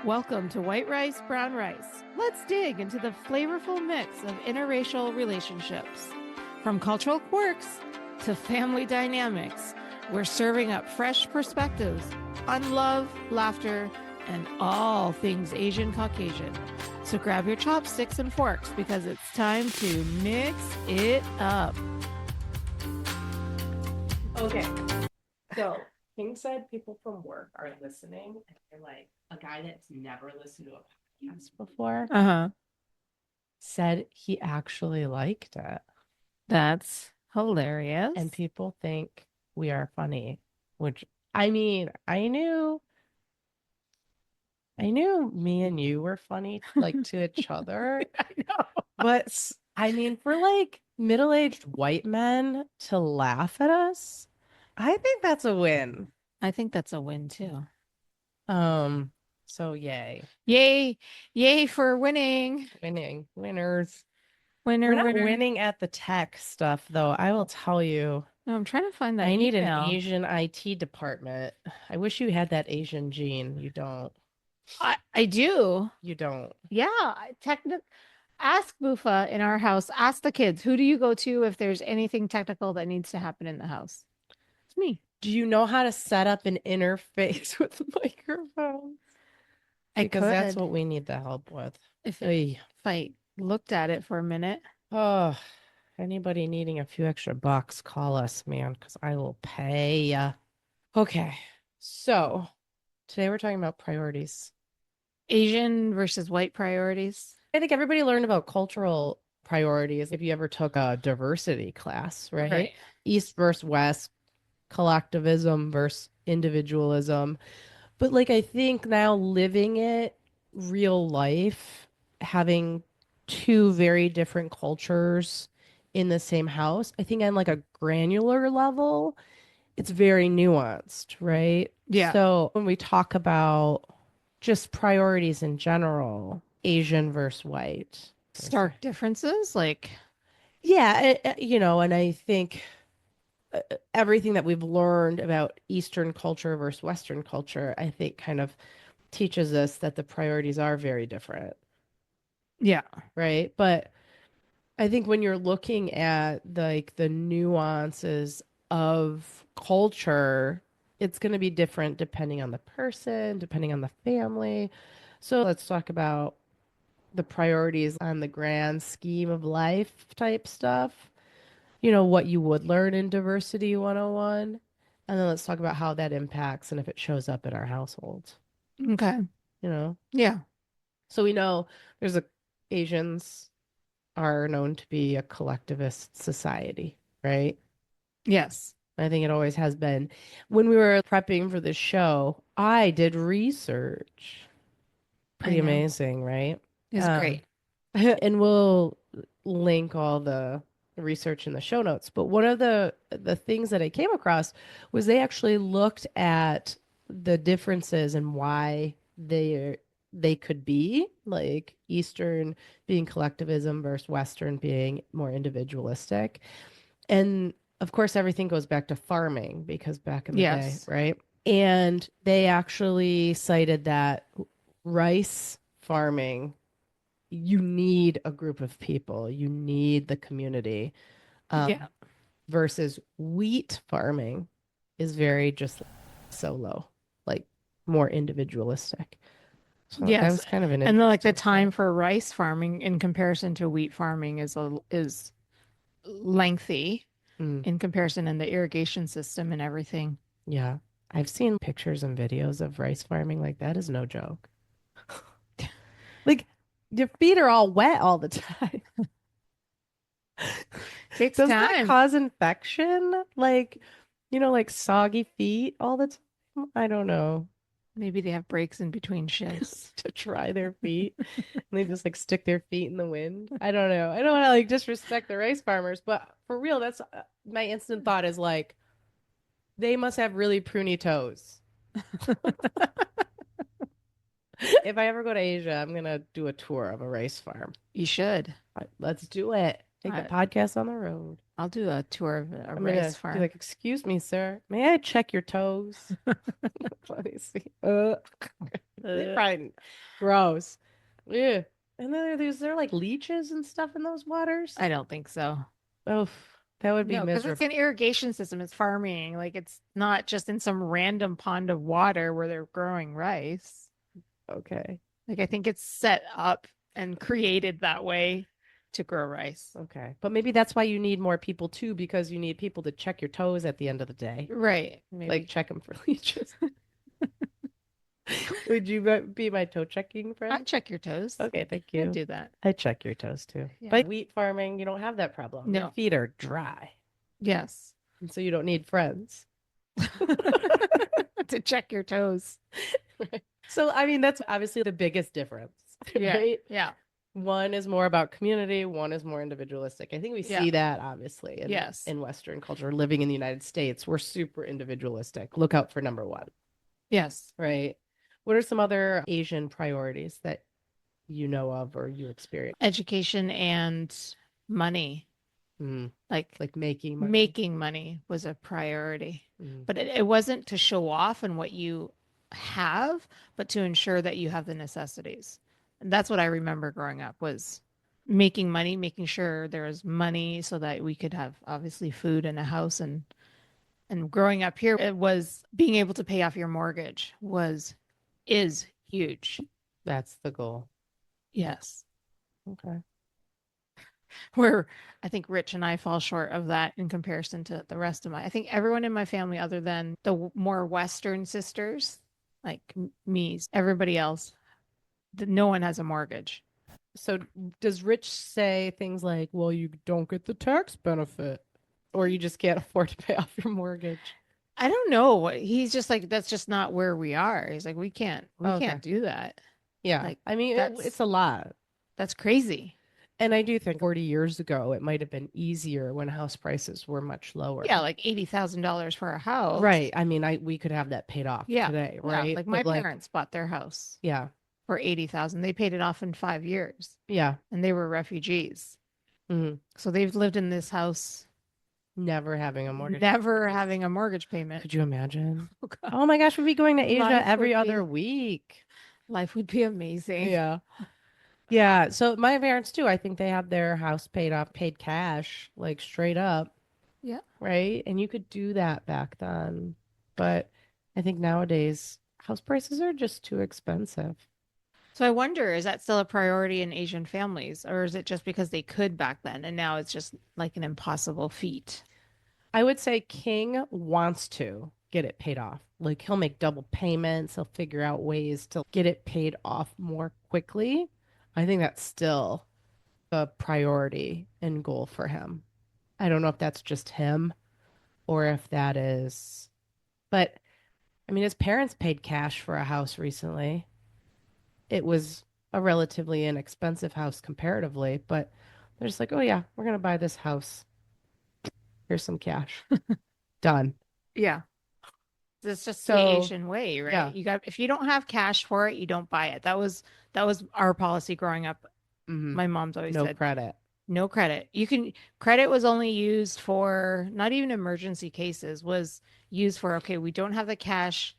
Welcome to White Rice, Brown Rice. Let's dig into the flavorful mix of interracial relationships. From cultural quirks to family dynamics, we're serving up fresh perspectives on love, laughter, and all things Asian Caucasian. So grab your chopsticks and forks because it's time to mix it up. Okay. So King said people from work are listening, and they're like, a guy that's never listened to a podcast before said he actually liked it. That's hilarious. And people think we are funny, which I mean, I knew me and you were funny like to each other. I know. But I mean, for like middle-aged white men to laugh at us, I think that's a win. I think that's a win too. So yay. Yay for winning. Winners. Winner, We're not winner. winning at the tech stuff though. I will tell you. No, I'm trying to find that I need email. an Asian IT department. I wish you had that Asian gene. You don't. I do. You don't. Yeah. Ask Bufa in our house. Ask the kids. Who do you go to if there's anything technical that needs to happen in the house? It's me. Do you know how to set up an interface with microphones? Because that's what we need the help with. If Oy. I looked at it for a minute. Oh, anybody needing a few extra bucks, call us, man, because I will pay ya. Okay, so today we're talking about priorities. Asian versus white priorities. I think everybody learned about cultural priorities if you ever took a diversity class, right? East versus West, collectivism versus individualism. But like I think now living it real life, having two very different cultures in the same house, I think on like a granular level, it's very nuanced, right? Yeah. So when we talk about just priorities in general, Asian versus white, Stark differences, like yeah, and I think everything that we've learned about Eastern culture versus Western culture, I think kind of teaches us that the priorities are very different. yeah. Right. But I think when you're looking at the nuances of culture, it's going to be different depending on the person, depending on the family. So let's talk about the priorities on the grand scheme of life type stuff. You know, what you would learn in Diversity 101. And then let's talk about how that impacts and if it shows up in our household, Okay. you know? Yeah. So we know there's Asians are known to be a collectivist society, right? Yes. I think it always has been. When we were prepping for this show, I did research. Pretty amazing, right? It's great. And we'll link all the research in the show notes. But one of the things that I came across was they actually looked at the differences and why they could be like Eastern being collectivism versus Western being more individualistic. And of course, everything goes back to farming because back in the day, right? And they actually cited that rice farming, you need a group of people, you need the community. Yeah. Versus wheat farming is very just solo, like more individualistic. So that Yes. was kind of an And like the interesting time thing. for rice farming in comparison to wheat farming is lengthy in comparison in the irrigation system and everything. Yeah. I've seen pictures and videos of rice farming. Like, that is no joke. Like, your feet are all wet all the time. Takes Doesn't that time. cause infection? Like, like soggy feet all the time? I don't know. Maybe they have breaks in between shifts. To try their feet. And they just like stick their feet in the wind. I don't know. I don't want to like disrespect the rice farmers, but for real, that's my instant thought is like, they must have really pruny toes. If I ever go to Asia, I'm gonna do a tour of a rice farm. You should. Let's do it. Take the podcast on the road. I'll do a tour of a I'm rice gonna farm. be like, excuse me, sir. May I check your toes? Let me see. They probably gross. Yeah. And then is there like leeches and stuff in those waters? I don't think so. Oh, that would be No, because it's miserable. an irrigation system. It's farming. Like it's not just in some random pond of water where they're growing rice. Okay. Like I think it's set up and created that way to grow rice. Okay. But maybe that's why you need more people too, because you need people to check your toes at the end of the day. Right. Maybe. Like check them for leeches. Would you be my toe checking I friend? check your toes. Okay, thank I you. do that. I check your toes too. Yeah. But wheat farming, you don't have that problem. Your No. feet are dry. Yes. And so you don't need friends. To check your toes. Right. So, I mean, that's obviously the biggest difference, Yeah. right? Yeah. One is more about community, one is more individualistic. I think we Yeah. see that obviously Yes. in Western culture. Living in the United States, we're super individualistic. Look out for number one, Yes. right? What are some other Asian priorities that you know of or you experience? Education and money. Mm, Like like making money. making money was a priority. Mm, But it wasn't to show off and what you have, but to ensure that you have the necessities. And that's what I remember growing up was making money, making sure there was money so that we could have obviously food and a house and growing up here it was being able to pay off your mortgage is huge. that's the goal. Yes. Okay. Where I think Rich and I fall short of that in comparison to the rest of I think everyone in my family, other than the more Western sisters, like me, everybody else, no one has a mortgage. So does Rich say things like, well, you don't get the tax benefit, or you just can't afford to pay off your mortgage? I don't know. He's just like, that's just not where we are. He's like, we can't Okay. do that. Yeah. Like, I mean, that's- it's a lot. That's crazy. And I do think 40 years ago, it might have been easier when house prices were much lower. Yeah, like $80,000 for a house. Right. I mean, we could have that paid off Yeah. today, Yeah, right? like my But, parents bought their house yeah. for 80,000. They paid it off in 5 years Yeah. and they were refugees. hmm So they've lived in this house, Never having a mortgage. never having a mortgage payment. Could you imagine? Oh, God. Oh my gosh, we'd be going to Asia Life every would other be- week. Life would be amazing. Yeah. Yeah. So my parents too, I think they had their house paid off, paid cash, like straight up. Yeah. Right. And you could do that back then. But I think nowadays house prices are just too expensive. So I wonder, is that still a priority in Asian families, or is it just because they could back then and now it's just like an impossible feat? I would say King wants to get it paid off. Like he'll make double payments, he'll figure out ways to get it paid off more quickly. I think that's still a priority and goal for him. I don't know if that's just him or if that is, but I mean, his parents paid cash for a house recently. It was a relatively inexpensive house comparatively, but they're just like, oh yeah, we're gonna buy this house. Here's some cash. Done. Yeah. It's just So, the Asian way, right? yeah. You got if you don't have cash for it, you don't buy it. That was our policy growing up. Mhm. My mom's always No said credit. no credit. Credit was only used for not even emergency cases, was used for, okay, we don't have the cash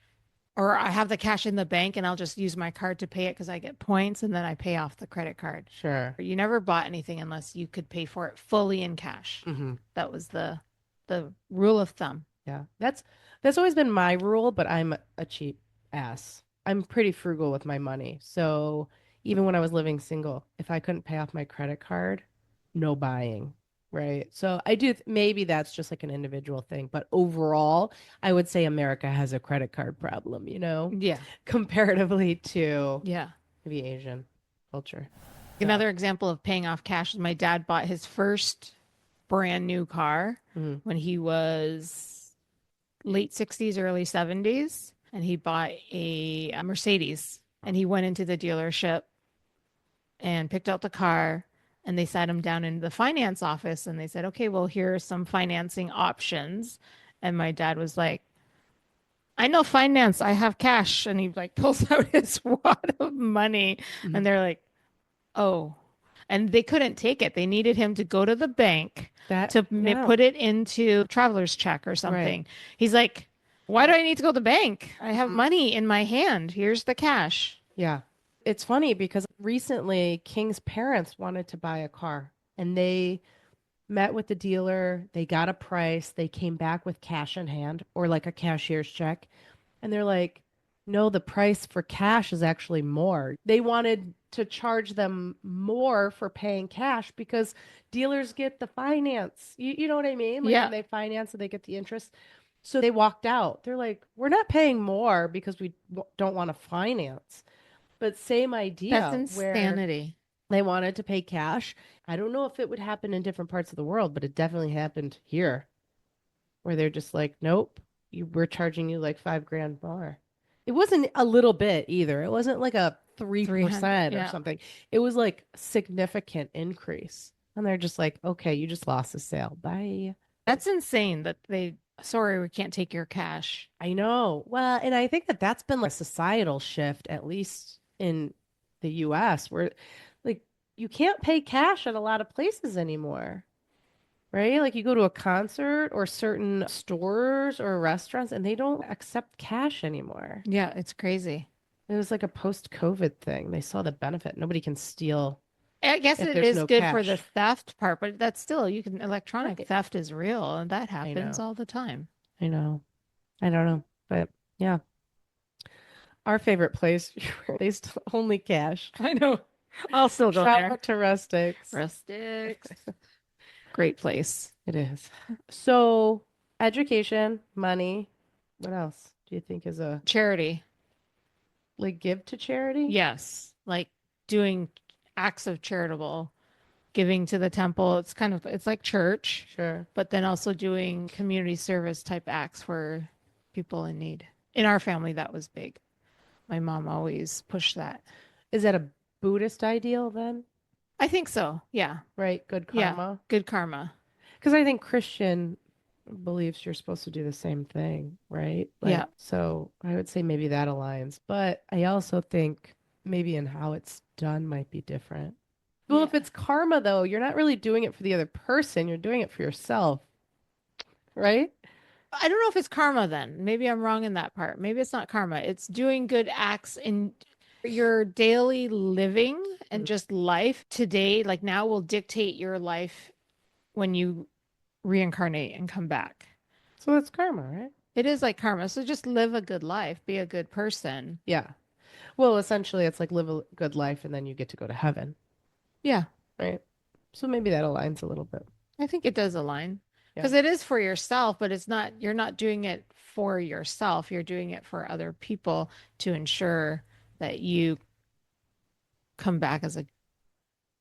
or I have the cash in the bank and I'll just use my card to pay it because I get points and then I pay off the credit card. Sure. You never bought anything unless you could pay for it fully in cash. hmm That was the rule of thumb. Yeah. That's always been my rule, but I'm a cheap ass. I'm pretty frugal with my money. So even when I was living single, if I couldn't pay off my credit card, no buying. Right. So I do, maybe that's just like an individual thing, but overall, I would say America has a credit card problem, Yeah. comparatively to Yeah. maybe Asian culture. Another example of paying off cash is my dad bought his first brand new car Mhm. when he was late 60s, early 70s. And he bought a Mercedes and he went into the dealership and picked out the car and they sat him down in the finance office and they said, okay, well, here are some financing options. And my dad was like, I know finance, I have cash. And he like pulls out his wad of money Mhm. and they're like, oh, and they couldn't take it. They needed him to go to the bank That to yeah. put it into traveler's check or something. He's like, Why do I need to go to the bank? I have Mhm. money in my hand. Here's the cash. Yeah. It's funny because recently King's parents wanted to buy a car and they met with the dealer, they got a price, they came back with cash in hand or like a cashier's check, and they're like, no, the price for cash is actually more. They wanted to charge them more for paying cash because dealers get the finance. You know what I mean? Like when Yeah, they finance and they get the interest. So they walked out. They're like, we're not paying more because we don't want to finance. But same that's idea where insanity. they wanted to pay cash. I don't know if it would happen in different parts of the world, but it definitely happened here where they're just like, nope, we're charging you like 5 grand more. It wasn't a little bit either. It wasn't like a 300. 3% or Yeah. something. It was like significant increase. And they're just like, okay, you just lost the sale. Bye. That's insane that sorry, we can't take your cash. I know. Well, and I think that that's been like a societal shift, at least in the US, where like you can't pay cash at a lot of places anymore. Right? Like you go to a concert or certain stores or restaurants and they don't accept cash anymore. Yeah, it's crazy. It was like a post-COVID thing. They saw the benefit. Nobody can steal I guess if it there's is no good for the cash. theft part, but that's still, electronic Right. theft is real and that I happens know. all the time. I know. I don't know. But yeah, our favorite place where they still only cash. I know. I'll still go Shout there. out to Rustics. Rustics. Great place. It is. So, education, money. What else do you think is a Charity. like give to charity? Yes. Like doing acts of charitable giving to the temple. It's like church, Sure. but then also doing community service type acts for people in need. In our family, that was big. My mom always pushed that. Is that a Buddhist ideal then? I think so. Yeah. Right? Good Yeah. karma. Good karma. Because I think Christian beliefs you're supposed to do the same thing, right? Like, Yeah. so I would say maybe that aligns. But I also think maybe in how it's done might be different. Well, if Yeah. it's karma, though, you're not really doing it for the other person, you're doing it for yourself, right? I don't know if it's karma then. Maybe I'm wrong in that part. Maybe it's not karma. It's doing good acts in your daily living and Mm. just life today. Like now will dictate your life when you reincarnate and come back. So that's karma, right? It is like karma. So just live a good life, be a good person. Yeah. Well, essentially, it's like live a good life and then you get to go to heaven, Yeah, right? So maybe that aligns a little bit. I think it does align Yeah. because it is for yourself, but you're not doing it for yourself. You're doing it for other people to ensure that you come back as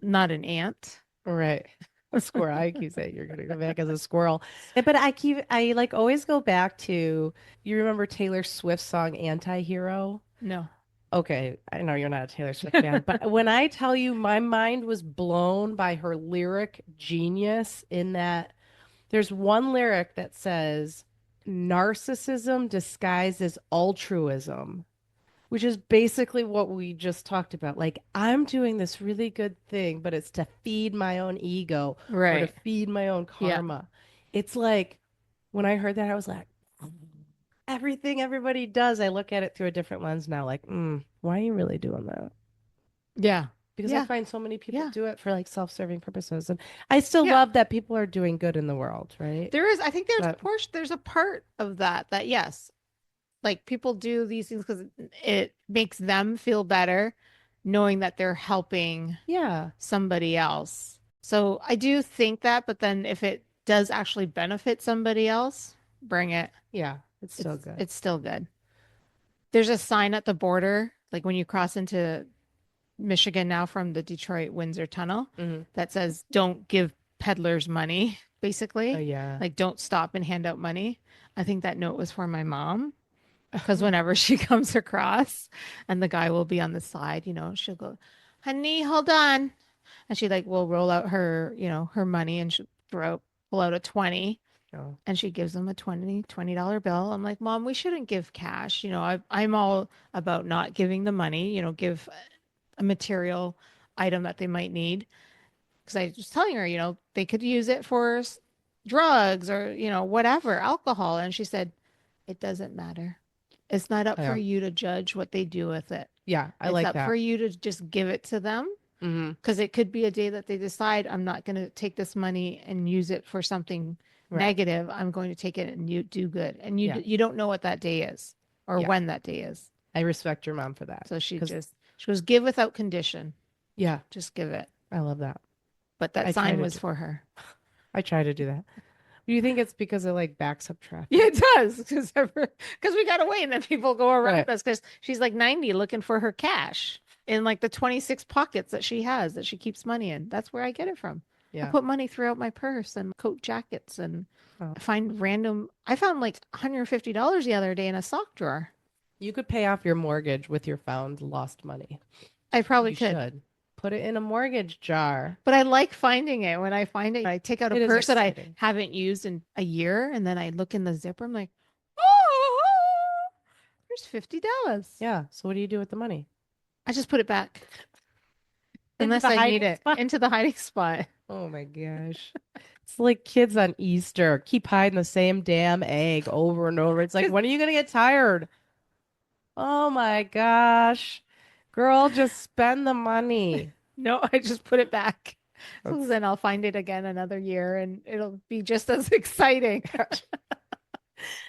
not an ant. Right. A squirrel. I keep saying you're gonna go back as a squirrel. But I like always go back to, you remember Taylor Swift's song Anti-Hero? No. Okay, I know you're not a Taylor Swift fan, but when I tell you my mind was blown by her lyric genius in that there's one lyric that says narcissism disguised as altruism, which is basically what we just talked about. Like, I'm doing this really good thing, but it's to feed my own ego or to Right. feed my own Yeah. karma. It's like when I heard that, I was like, everything everybody does, I look at it through a different lens now. Like, why are you really doing that? Yeah. Because I Yeah. find so many people Yeah. do it for like self-serving purposes. And I still Yeah. love that people are doing good in the world, right? I think there's a But portion, there's a part of that yes, like people do these things because it makes them feel better knowing that they're helping yeah, somebody else. So I do think that, but then if it does actually benefit somebody else, bring it. yeah, it's still good. It's still good. There's a sign at the border, like when you cross into Michigan now from the Detroit Windsor Tunnel, Mhm. that says, don't give peddlers money, basically. Oh, yeah. Like, don't stop and hand out money. I think that note was for my mom because whenever she comes across and the guy will be on the side, she'll go, honey, hold on. And she like will roll out her, her money and she'll pull out a 20 Oh, and she gives them a $20 bill. I'm like, Mom, we shouldn't give cash. I'm all about not giving the money, give a material item that they might need. Because I was telling her, they could use it for drugs or, whatever, alcohol. And she said, It doesn't matter. It's not up for Yeah. you to judge what they do with it. Yeah, I It's like up for that. you to just give it to them Mm-hmm. because it could be a day that they decide I'm not going to take this money and use it for something Right. negative. I'm going to take it and you do good. And Yeah. you don't know what that day is or Yeah. when that day is. I respect your mom for that. So she Because, just she goes give without condition. yeah, Just give it. I love that. But that I try sign to was do, for her. I try to do that. Do you think it's because it like backs up Yeah, traffic? it does because we got away and then people go around Right. us because she's like 90 looking for her cash in like the 26 pockets that she has that she keeps money in. That's where I get it from. I Yeah. put money throughout my purse and coat jackets and Oh. I find random. I found like $150 the other day in a sock drawer. You could pay off your mortgage with your found lost money. I probably You could, should. Put it in a mortgage jar. but I like finding it. When I find it, I take out a It is purse that I exciting. haven't used in a year and then I look in the zipper. I'm like, oh, there's $50. Yeah. So what do you do with the money? I just put it back. Into Unless the I need hiding it spot. into the hiding spot. Oh my gosh. It's like kids on Easter. Keep hiding the same damn egg over and over. It's like, when are you gonna get tired? Oh my gosh. Girl, just spend the money. No, I just put it back. So That's then I'll find it again another year and it'll be just as exciting.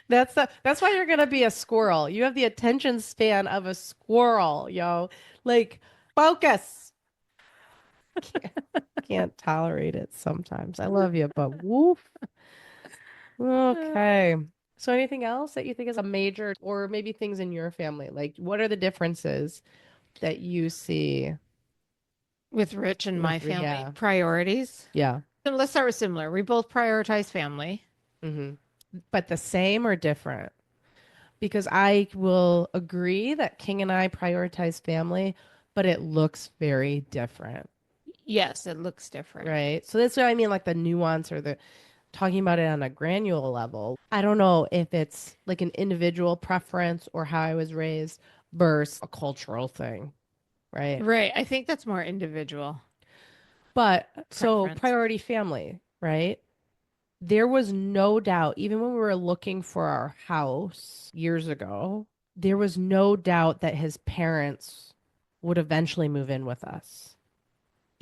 that's why you're gonna be a squirrel. You have the attention span of a squirrel, yo. Like, focus. Can't, can't tolerate it sometimes. I love you, but woof. Okay. So anything else that you think is a major, or maybe things in your family? Like, what are the differences that you see With Rich and my with, family yeah, priorities. yeah. And let's start with similar. We both prioritize family. Hmm. But the same or different? Because I will agree that King and I prioritize family, but it looks very different, Yes, it looks different. right? So that's what I mean, like the nuance or the talking about it on a granular level. I don't know if it's like an individual preference or how I was raised versus a cultural thing, right? Right. I think that's more individual But so preference. priority family, right? There was no doubt, even when we were looking for our house years ago, there was no doubt that his parents would eventually move in with us.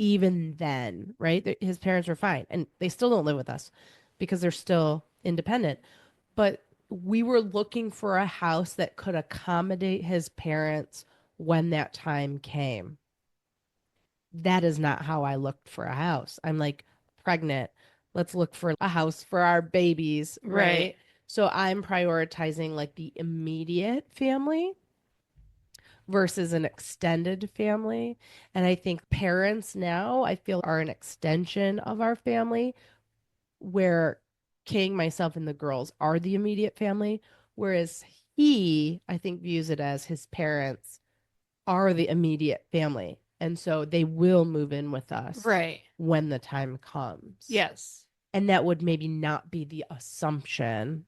Even then, right? His parents were fine and they still don't live with us because they're still independent. But we were looking for a house that could accommodate his parents when that time came. That is not how I looked for a house. I'm like pregnant. Let's look for a house for our babies, right? Right. So I'm prioritizing like the immediate family versus an extended family. And I think parents now, I feel, are an extension of our family, where King, myself, and the girls are the immediate family, whereas he, I think, views it as his parents are the immediate family. And so they will move in with us Right. when the time comes. Yes. And that would maybe not be the assumption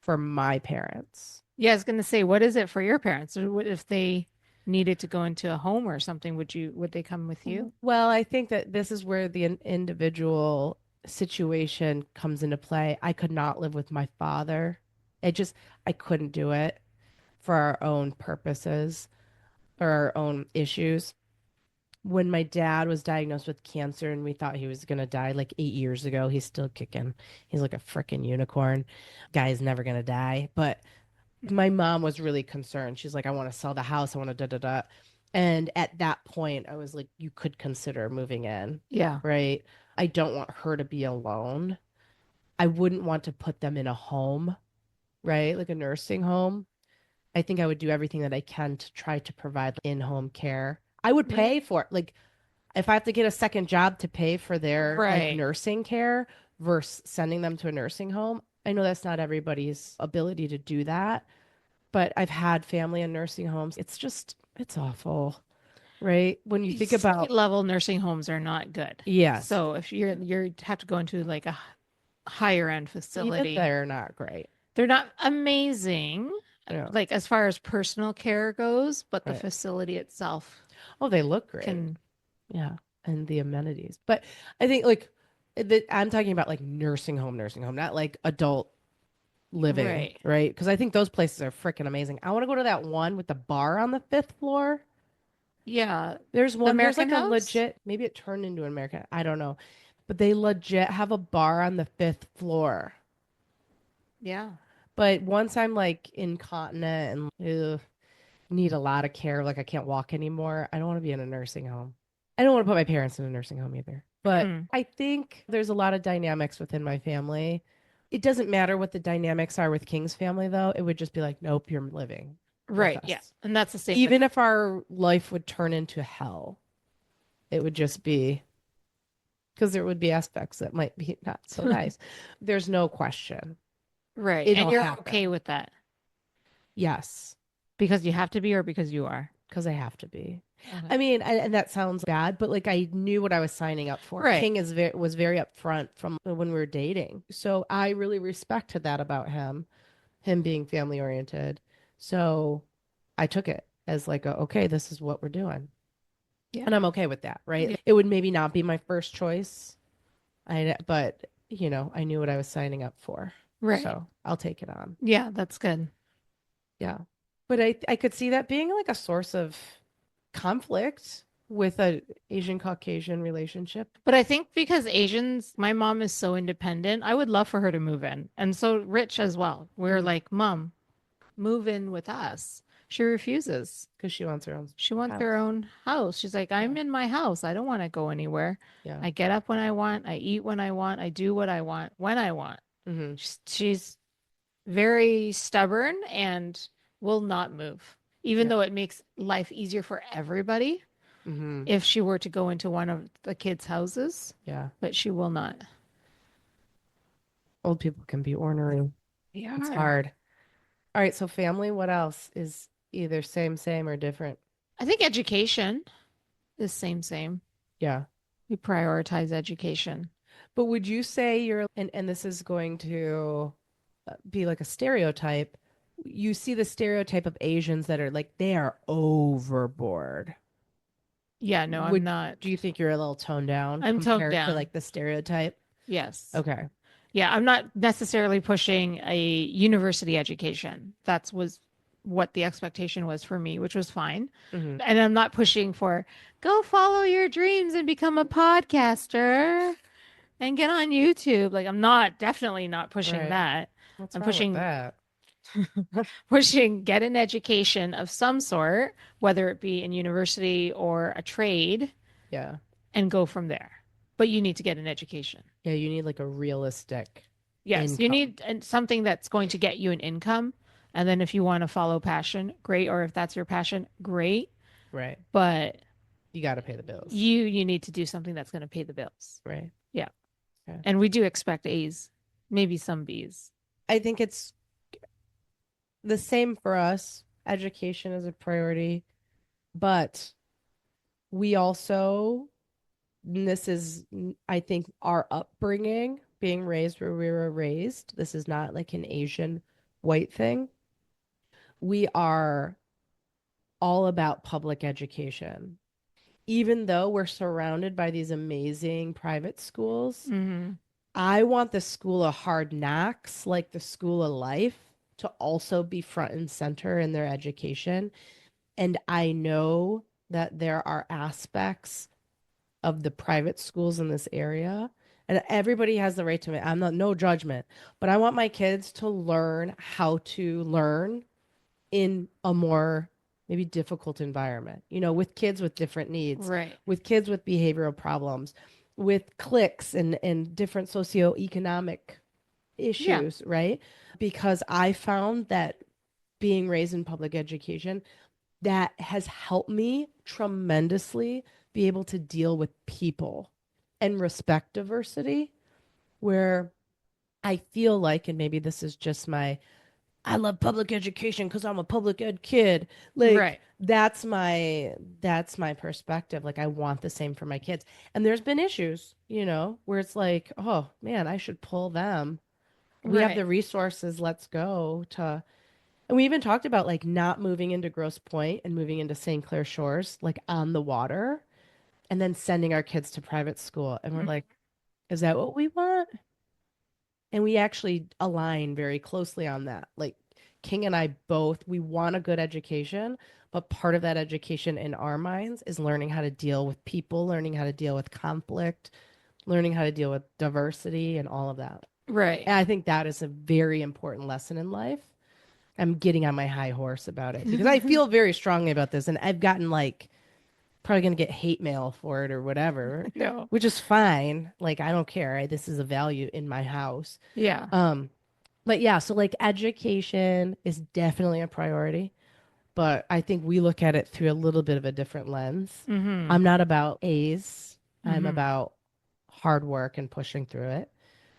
for my parents. Yeah, I was going to say, what is it for your parents? Or what if they needed to go into a home or something? Would they come with you? Well, I think that this is where the individual situation comes into play. I could not live with my father. I couldn't do it for our own purposes or our own issues. When my dad was diagnosed with cancer and we thought he was going to die like 8 years ago, he's still kicking. He's like a freaking unicorn. Guy's never going to die. But my mom was really concerned. She's like, I want to sell the house. I want to da da da. And at that point, I was like, you could consider moving in, Yeah. right? I don't want her to be alone. I wouldn't want to put them in a home, right? Like a nursing home. I think I would do everything that I can to try to provide in-home care. I would Yeah. pay for it. Like if I have to get a second job to pay for their like Right. nursing care versus sending them to a nursing home. I know that's not everybody's ability to do that, but I've had family in nursing homes. It's awful, right? When you think State about, level nursing homes are not good. yes, So if you're have to go into like a higher end even facility, they're not great. they're not amazing, Yeah, like as far as personal care goes, but the right. facility itself Oh, they look great. can. Yeah, and the amenities. But I think like I'm talking about like nursing home, not like adult living, Right. right? Because I think those places are freaking amazing. I want to go to that one with the bar on the fifth floor. Yeah. There's The one, there's American like a House? legit, maybe it turned into an American, I don't know. But they legit have a bar on the fifth floor. Yeah. But once I'm like incontinent and need a lot of care, like I can't walk anymore, I don't want to be in a nursing home. I don't want to put my parents in a nursing home either. But Mm. I think there's a lot of dynamics within my family. It doesn't matter what the dynamics are with King's family, though. It would just be like, nope, you're living with Right. Yeah. us. And that's the same with Even if our life would turn into hell, it would just be because there would be aspects that might be not so nice. There's no question. right. And It'll you're okay happen. with that Yes, because you have to be or because you are. because I have to be. Okay. I mean, and that sounds bad, but like I knew what I was signing up for. Right. King is was very upfront from when we were dating. So I really respected that about him being family oriented. So I took it as like okay, this is what we're doing. Yeah. And I'm okay with that, Yeah. right? It would maybe not be my first choice. But I knew what I was signing up for. Right. So I'll take it on. Yeah, that's good. Yeah. But I could see that being like a source of conflict with a Asian Caucasian relationship. But I think because Asians, my mom is so independent, I would love for her to move in. And so Rich as well. We're Mhm. like, Mom, move in with us. She refuses. Because she wants her own She wants her house. own house. She's like, Yeah. I'm in my house. I don't want to go anywhere. Yeah. I get up when I want. I eat when I want. I do what I want when I want. Hmm. She's very stubborn and will not move, even Yeah. though it makes life easier for everybody Hmm. if she were to go into one of the kids' houses, Yeah. but she will not. Old people can be ornery. They It's are. hard. All right. So family, what else is either same, or different? I think education is same. Yeah. We prioritize education. But would you say and this is going to be like a stereotype. You see the stereotype of Asians that are like they are overboard. Yeah, no, I'm Would not. Do you think you're a little toned down I'm toned compared to down. like the stereotype? Yes. Okay. Yeah, I'm not necessarily pushing a university education. That's was what the expectation was for me, which was fine. Hmm. And I'm not pushing for go follow your dreams and become a podcaster and get on YouTube. Like I'm not definitely not pushing Right. that. What's I'm wrong with pushing that? get an education of some sort, whether it be in university or a trade, Yeah. and go from there. But you need to get an education. Yeah, you need like a realistic Yes, you income. need something that's going to get you an income. And then if you want to follow passion, great. Or if that's your passion, great. Right. But You got to pay the bills. you need to do something that's going to pay the bills. Right. Yeah. Okay. And we do expect A's, maybe some B's. I think it's the same for us. Education is a priority, but we also, and this is, I think, our upbringing, being raised where we were raised. This is not like an Asian white thing. We are all about public education. Even though we're surrounded by these amazing private schools, Mm-hmm. I want the school of hard knocks, like the school of life, to also be front and center in their education. And I know that there are aspects of the private schools in this area, and everybody has the right to it. I'm not, no judgment, but I want my kids to learn how to learn in a more maybe difficult environment, with kids with different needs, Right. with kids with behavioral problems, with cliques and different socioeconomic Yeah. issues, right? Because I found that being raised in public education, that has helped me tremendously be able to deal with people and respect diversity, where I feel like, and maybe this is just I love public education because I'm a public ed kid. Like Right. that's my perspective. Like I want the same for my kids. And there's been issues, where it's like, oh man, I should pull them. We have Right. the resources. Let's go to. And we even talked about like not moving into Grosse Pointe and moving into St. Clair Shores, like on the water, and then sending our kids to private school. And we're Mm. like, is that what we want? And we actually align very closely on that. Like King and I both, we want a good education, but part of that education in our minds is learning how to deal with people, learning how to deal with conflict, learning how to deal with diversity and all of that. Right. And I think that is a very important lesson in life. I'm getting on my high horse about it because I feel very strongly about this, and I've gotten like probably gonna get hate mail for it or whatever, No. which is fine. Like I don't care. This is a value in my house. Yeah. But yeah, so like education is definitely a priority, but I think we look at it through a little bit of a different lens. Mm-hmm. I'm not about A's. I'm Mm-hmm. about hard work and pushing through it.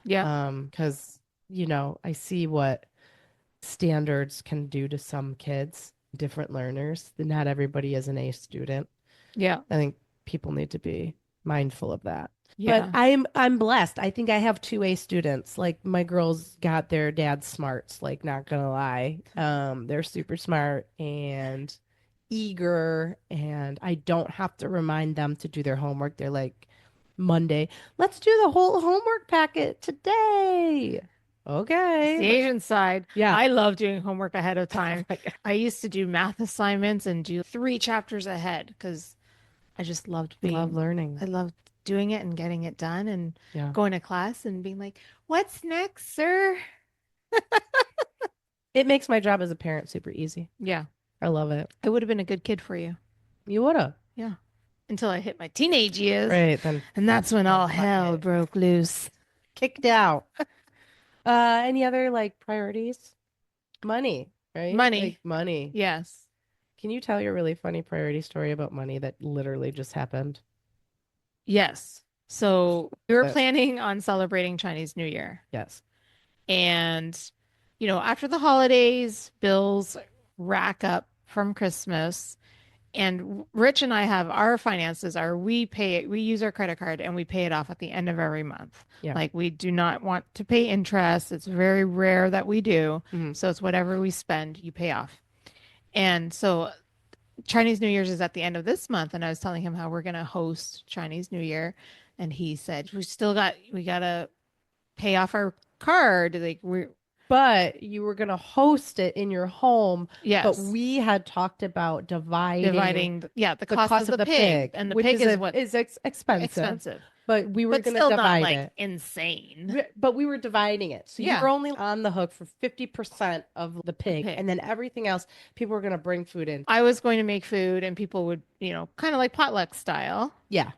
Yeah. Because I see what standards can do to some kids, different learners. Not everybody is an A student. Yeah. I think people need to be mindful of that. But Yeah. I'm blessed. I think I have two A students. Like my girls got their dad's smarts, like not gonna lie. They're super smart and eager, and I don't have to remind them to do their homework. They're like, Monday, let's do the whole homework packet today. It's Okay. the Asian side. Yeah. I love doing homework ahead of time. I used to do math assignments and do 3 chapters ahead because I just loved Love being, learning. I loved doing it and getting it done and Yeah. going to class and being like, what's next, sir? It makes my job as a parent super easy. Yeah. I love it. I would have been a good kid for you. You would have. Yeah. Until I hit my teenage years. Right. Then And that's when all hell broke loose. kicked out. Any other like priorities? Money, right? Money. Like money. Yes. Can you tell your really funny priority story about money that literally just happened? Yes. So we were But- planning on celebrating Chinese New Year. Yes. And, after the holidays, bills rack up from Christmas. And Rich and I have our finances are we use our credit card and we pay it off at the end of every month. Yeah. Like we do not want to pay interest. It's very rare that we do. Mhm. So it's whatever we spend, you pay off. And so Chinese New Year's is at the end of this month. And I was telling him how we're going to host Chinese New Year. And he said, we got to pay off our card. Like But you were going to host it in your home. yes. But we had talked about dividing the the cost of the pig. And the which pig is what is expensive. expensive. But we were But going to still not divide like it. insane. But we were dividing it. So you Yeah. were only on the hook for 50% of the pig. pig. And then everything else, people were going to bring food in. I was going to make food and people would, kind of like potluck style. Yeah.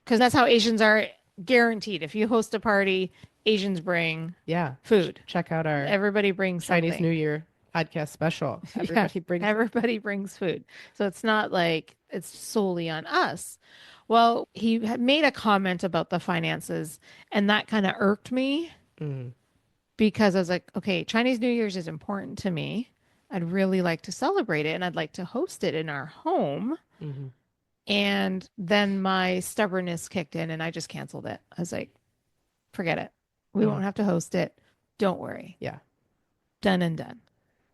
Because that's how Asians are guaranteed. If you host a party, Asians bring Yeah. food. Check out our Everybody brings Chinese something. New Year podcast special. Yeah, everybody brings food. So it's not like it's solely on us. Well, he had made a comment about the finances and that kind of irked me Mm. because I was like, okay, Chinese New Year's is important to me. I'd really like to celebrate it and I'd like to host it in our home. Mhm. And then my stubbornness kicked in and I just canceled it. I was like, forget it. We Mhm. won't have to host it. Don't worry. Yeah. Done and done.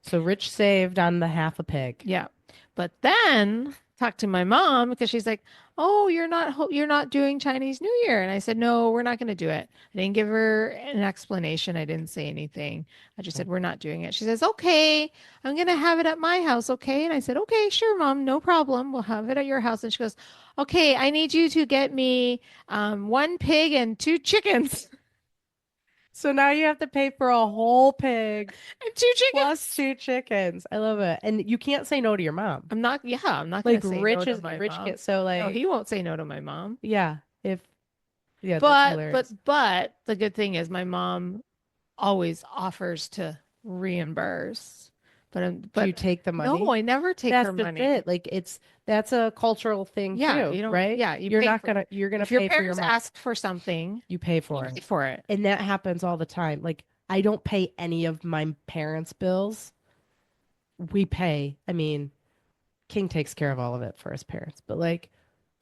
So Rich saved on the half a pig. Yeah. But then talked to my mom because she's like, "Oh, you're not doing Chinese New Year." And I said, "No, we're not going to do it." I didn't give her an explanation. I didn't say anything. I just said, "We're not doing it." She says, "Okay, I'm going to have it at my house, okay?" And I said, "Okay, sure, Mom, no problem. We'll have it at your house." And she goes, "Okay, I need you to get me 1 pig and 2 chickens." So now you have to pay for a whole pig And 2 chickens. plus 2 chickens. I love it. And you can't say no to your mom. I'm not going Like to say Rich no to is my Rich mom. gets so No, like he won't say no to my mom. yeah. That's But hilarious. but the good thing is my mom always offers to reimburse. Do But you take the money? no, I never take That's her the money. fit. Like that's a cultural thing Yeah, too, you don't. right? Yeah, You're pay not for- gonna you're gonna If your pay for your parents mom. ask for something, You pay for you it. pay for it. And that happens all the time. Like I don't pay any of my parents' bills. We pay. I mean, King takes care of all of it for his parents, but like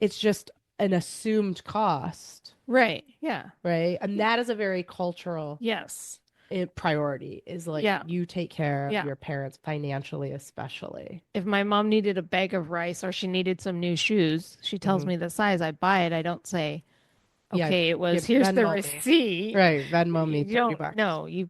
it's just an assumed cost, Right. Yeah. right? And that is a very cultural Yes. priority is like Yeah. you take care of Yeah. your parents financially, especially. If my mom needed a bag of rice or she needed some new shoes, she tells Mhm. me the size. I buy it. I don't say, Yeah, Okay, it was give here's the Venmo me. receipt. Right, Venmo me You 30 don't bucks. no, you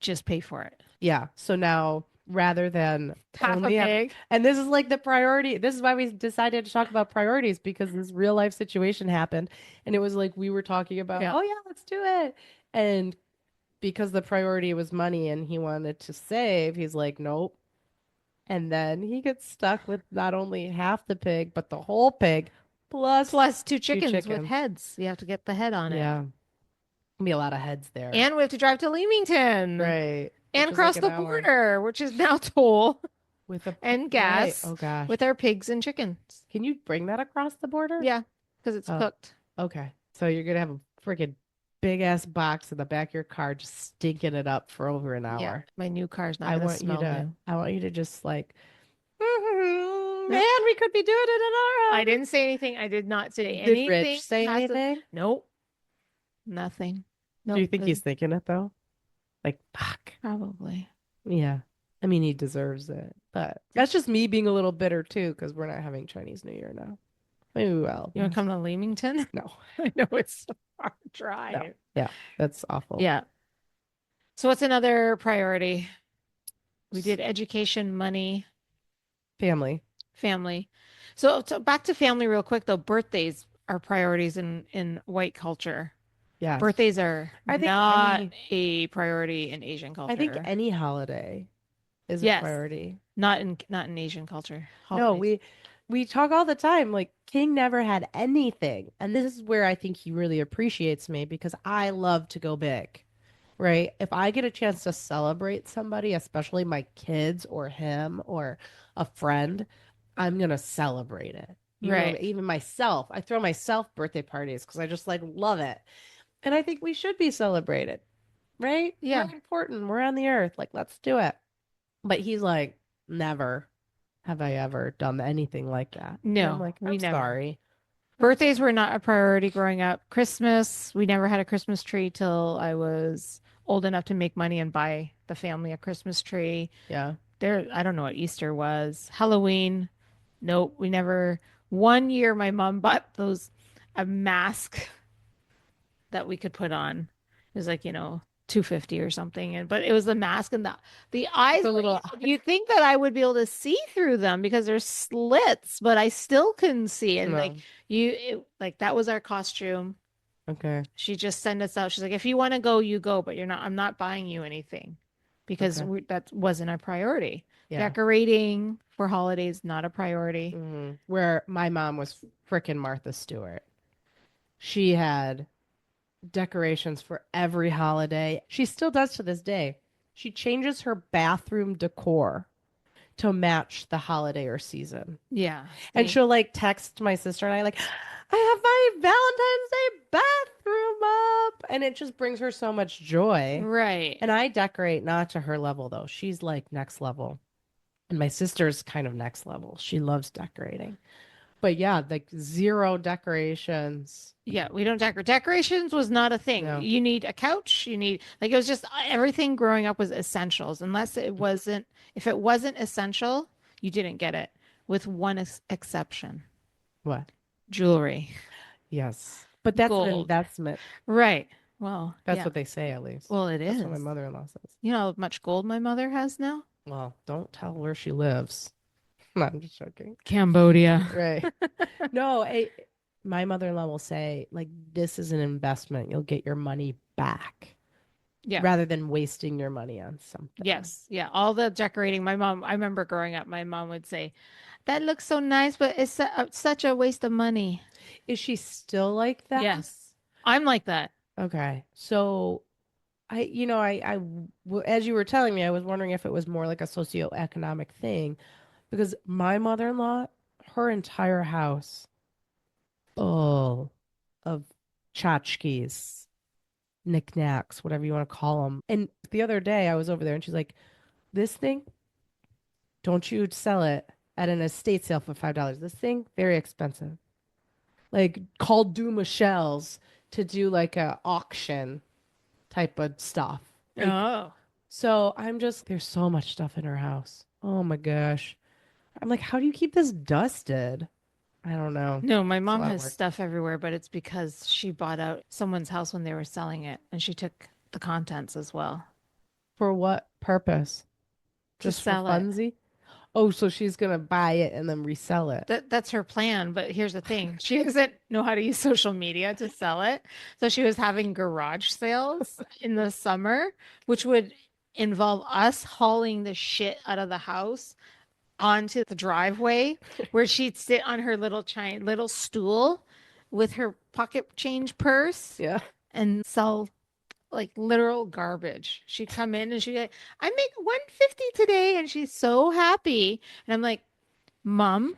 just pay for it. Yeah. So now rather than Half a only have, pig. and this is like the priority. This is why we decided to talk about priorities because this real life situation happened. And it was like we were talking about, Yeah. oh, yeah, let's do it. And because the priority was money and he wanted to save, he's like, nope. And then he gets stuck with not only half the pig, but the whole pig plus Plus two two chickens with chickens. heads. You have to get the head on it. Yeah. Be a lot of heads there. And we have to drive to Leamington Right. Which and is like cross an the hour border, which is now toll with a, and right. gas Oh gosh. with our pigs and chickens. Can you bring that across the border? Yeah, because it's Oh, cooked. okay. So you're gonna have a freaking big ass box in the back of your car just stinking it up for over an Yeah, hour. my new car's not I going to want you smell to new. I want you to just like Nope. man, we could be doing it in our I house. didn't say anything. I did not say Did anything. Rich say has to- anything? Nope. Nothing. Do you Nope. think he's thinking it though? Like, fuck. Probably. Yeah. I mean, he deserves it. But that's just me being a little bitter too, because we're not having Chinese New Year now. Maybe we will. You want to come to Leamington? No. I know it's a far drive. Yeah, that's awful. Yeah. So what's another priority? We did education, money, Family. family. So back to family real quick though. Birthdays are priorities in white culture. Yeah. Birthdays are I think not any- a priority in Asian culture. I think any holiday is a Yes. priority. Not in Asian culture. No, Holidays. we talk all the time. Like King never had anything. And this is where I think he really appreciates me because I love to go big. Right? If I get a chance to celebrate somebody, especially my kids or him or a friend, I'm gonna celebrate it. You know, Right. even myself. I throw myself birthday parties because I just like love it. And I think we should be celebrated. Right? Yeah. We're important. We're on the earth. Like, let's do it. But he's like, never have I ever done anything like that. And No, I'm like, we I'm never. sorry. Birthdays were not a priority growing up. Christmas, we never had a Christmas tree till I was old enough to make money and buy the family a Christmas tree. Yeah. I don't know what Easter was. Halloween, nope, we never. One year, my mom bought a mask that we could put on. It was like, 250 or something. But it was the mask and the eyes. The little- You think that I would be able to see through them because there's slits, but I still couldn't see. And No. that was our costume. Okay. She just sent us out. She's like, if you want to go, you go, but I'm not buying you anything because Okay. that wasn't a priority. Yeah. Decorating for holidays, not a priority. Mhm. Where my mom was frickin' Martha Stewart. She had decorations for every holiday. She still does to this day. She changes her bathroom decor to match the holiday or season. Yeah. And See? she'll like text my sister and I like, I have my Valentine's Day bathroom up. And it just brings her so much joy. Right. And I decorate not to her level though. She's like next level. And my sister's kind of next level. She loves decorating. But yeah, like zero decorations. Yeah, we don't decorate. Decorations was not a thing. No. You need a couch. You need it was just everything growing up was essentials. Unless if it wasn't essential, you didn't get it. With one exception, What? jewelry. Yes. But that's an Gold. investment. Right. Well, That's yeah. what they say at least. Well, it That's is. what my mother-in-law says. You know how much gold my mother has now? Well, don't tell where she lives. No, I'm just joking. Cambodia. Right. No, my mother-in-law will say, like, this is an investment. You'll get your money back. Yeah. Rather than wasting your money on something. Yes. Yeah. All the decorating. My mom, I remember growing up, my mom would say, that looks so nice, but it's such a waste of money. Is she still like that? Yes. I'm like that. Okay. So as you were telling me, I was wondering if it was more like a socioeconomic thing because my mother-in-law, her entire house full of tchotchkes, knickknacks, whatever you want to call them. And the other day I was over there and she's like, this thing, don't you sell it at an estate sale for $5. This thing, very expensive. Like called Du Michel's to do like a auction type of stuff. Like, Oh. so there's so much stuff in her house. Oh my gosh. I'm like, how do you keep this dusted? I don't know. No, my It's a mom lot of has work. stuff everywhere, but it's because she bought out someone's house when they were selling it and she took the contents as well For what purpose? to Just for sell it. funsy? Oh, so she's gonna buy it and then resell it. That's her plan, but here's the thing. She doesn't know how to use social media to sell it. So she was having garage sales in the summer, which would involve us hauling the shit out of the house onto the driveway where she'd sit on her little stool with her pocket change purse Yeah. and sell like literal garbage. She'd come in and she'd be like, I make 150 today, and she's so happy. And I'm like, Mom,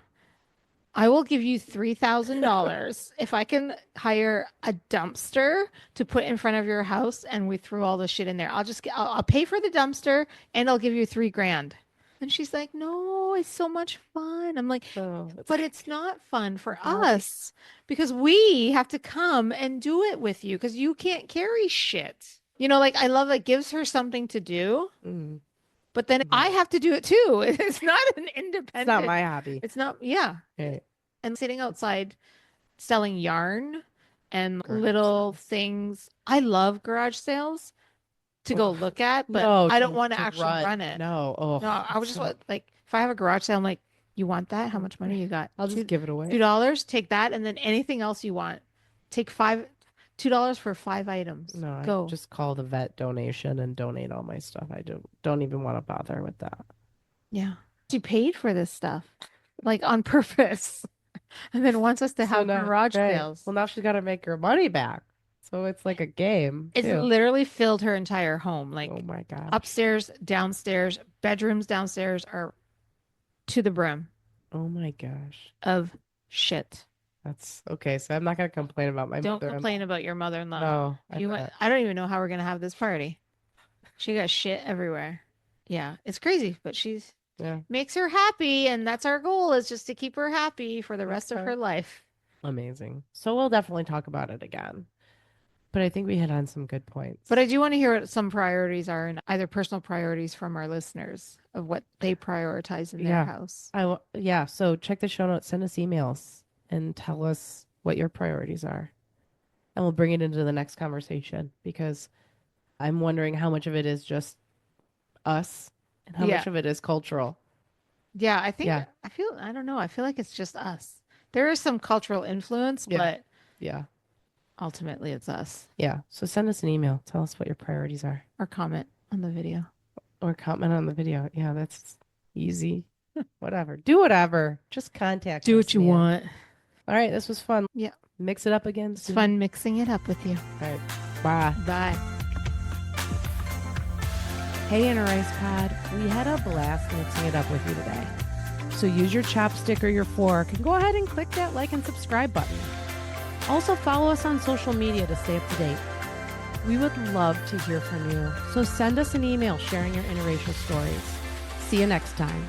I will give you $3,000 if I can hire a dumpster to put in front of your house and we threw all the shit in there. I'll pay for the dumpster and I'll give you 3 grand. And she's like, no, it's so much fun. I'm like, Oh, but it's not fun for hobby. us because we have to come and do it with you because you can't carry shit. Like I love it gives her something to do, Mm. but then I have to do it too. It's not an It's independent. not my hobby. It's not, yeah. Right. And sitting outside selling yarn and Garage little things. I love garage sales to go look at, but No, I don't want to actually run it. No. Oh, No, I would just want like if I have a garage sale, I'm like, you want that? How much money you got? I'll just give it away. $2. Take that, and then anything else you want. Take $2 for 5 items. No, Go. I just call the vet donation and donate all my stuff. I don't even want to bother with that. Yeah. She paid for this stuff, like on purpose, and then wants us to have now, garage right. sales. Well, now she's got to make her money back. So it's like a game. It's too. literally filled her entire home. Like Oh my God. upstairs, downstairs, bedrooms downstairs are to the brim Oh my gosh. of shit. That's okay. So I'm not gonna complain about my Don't mother-in-law. complain about your mother-in-law. No, I You bet. I don't even know how we're gonna have this party. She got shit everywhere. Yeah, it's crazy, but she's Yeah. makes her happy, and that's our goal is just to keep her happy for the rest of Okay. her life. Amazing. So we'll definitely talk about it again. But I think we hit on some good points. But I do want to hear what some priorities are, and either personal priorities from our listeners of what they prioritize in their Yeah. house. Yeah, so check the show notes, send us emails and tell us what your priorities are. And we'll bring it into the next conversation because I'm wondering how much of it is just us and how Yeah. much of it is cultural. Yeah, I think Yeah. I don't know. I feel like it's just us. There is some cultural influence, Yeah. but Yeah. ultimately it's us. Yeah. So send us an email. Tell us what your priorities are Or comment on the video. or comment on the video. Yeah, that's easy. Whatever. Do whatever. Just contact Do us, what you man. want. All right. This was fun. Yeah. Mix it up again. It's soon. fun mixing it up with you. All right. Bye. Bye. Hey, Inner Ice Pod. We had a blast mixing it up with you today. So use your chopstick or your fork and go ahead and click that like and subscribe button. Also, follow us on social media to stay up to date. We would love to hear from you. So send us an email sharing your interracial stories. See you next time.